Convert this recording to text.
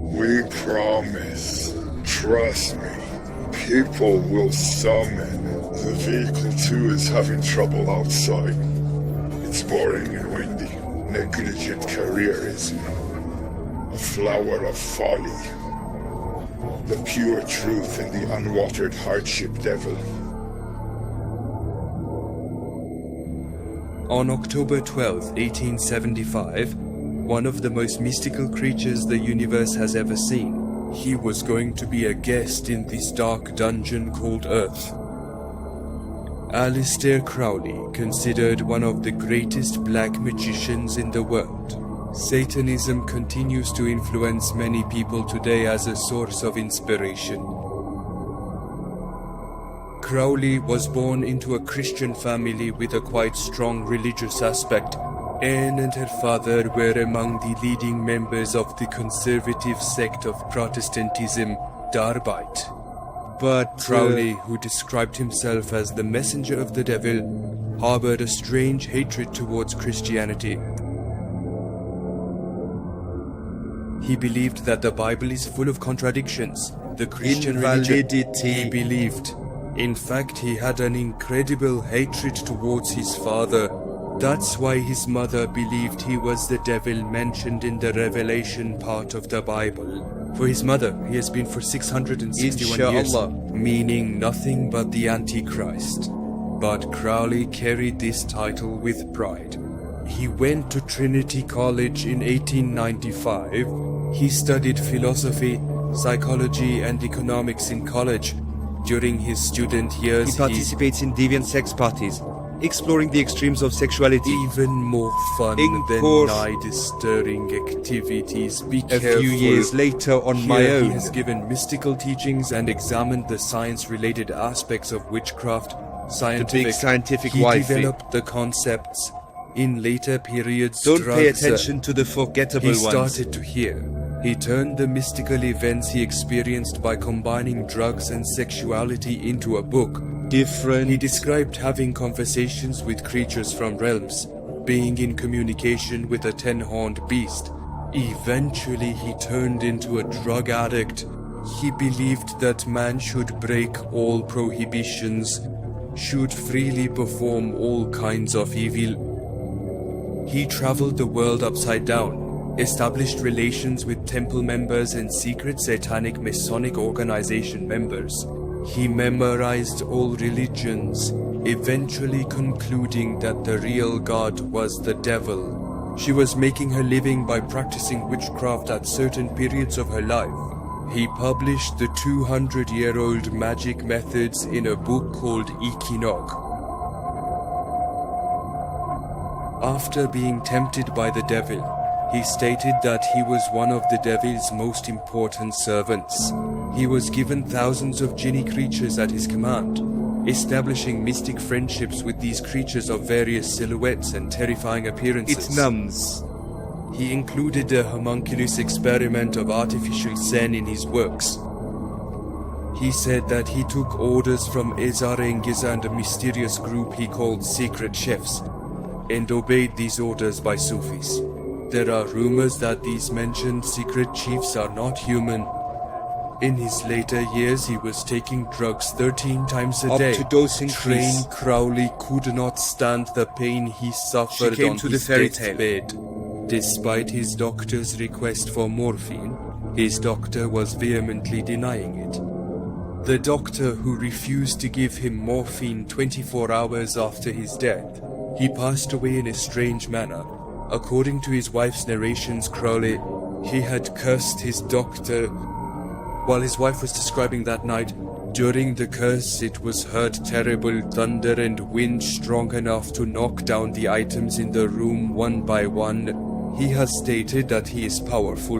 We promise. Trust me. People will summon. The vehicle too is having trouble outside. It's boring and windy. Negligent careerism. A flower of folly. The pure truth in the unwatered hardship devil. On October 12, 1875, one of the most mystical creatures the universe has ever seen, he was going to be a guest in this dark dungeon called Earth. Aleister Crowley, considered one of the greatest black magicians in the world. Satanism continues to influence many people today as a source of inspiration. Crowley was born into a Christian family with a quite strong religious aspect. Anne and her father were among the leading members of the conservative sect of Protestantism, Darbite. But Crowley, who described himself as the messenger of the devil, harbored a strange hatred towards Christianity. He believed that the Bible is full of contradictions. The Christian religion, he believed. In fact, he had an incredible hatred towards his father. That's why his mother believed he was the devil mentioned in the Revelation part of the Bible. For his mother, he has been for 661 years, meaning nothing but the Antichrist. But Crowley carried this title with pride. He went to Trinity College in 1895. He studied philosophy, psychology, and economics in college. During his student years, he participates in deviant sex parties, exploring the extremes of sexuality. Even more fun than night-stirring activities. Be careful. A few years later, on my own, he has given mystical teachings and examined the science-related aspects of witchcraft. The big scientific he wifey. developed the concepts. In later periods, don't pay attention to the forgettable ones. He started to hear. He turned the mystical events he experienced by combining drugs and sexuality into a book. He described having conversations with creatures from realms, being in communication with a 10-horned beast. Eventually, he turned into a drug addict. He believed that man should break all prohibitions, should freely perform all kinds of evil. He traveled the world upside down, established relations with temple members and secret satanic Masonic organization members. He memorized all religions, eventually concluding that the real God was the devil. She was making her living by practicing witchcraft at certain periods of her life. He published the 200-year-old magic methods in a book called Ekinog. After being tempted by the devil, he stated that he was one of the devil's most important servants. He was given thousands of jinni creatures at his command, establishing mystic friendships with these creatures of various silhouettes and terrifying appearances. It numbs. He included a homunculus experiment of artificial Zen in his works. He said that he took orders from Ezarengiza and a mysterious group he called Secret Chefs, and obeyed these orders by Sufis. There are rumors that these mentioned secret chiefs are not human. In his later years, he was taking drugs 13 times a day. Up to dose increase. Crowley could not stand the pain he suffered on his deathbed. Despite his doctor's request for morphine, his doctor was vehemently denying it. The doctor, who refused to give him morphine 24 hours after his death, he passed away in a strange manner. According to his wife's narrations, Crowley, he had cursed his doctor. While his wife was describing that night, during the curse it was heard terrible thunder and wind strong enough to knock down the items in the room one by one. He has stated that he is powerful,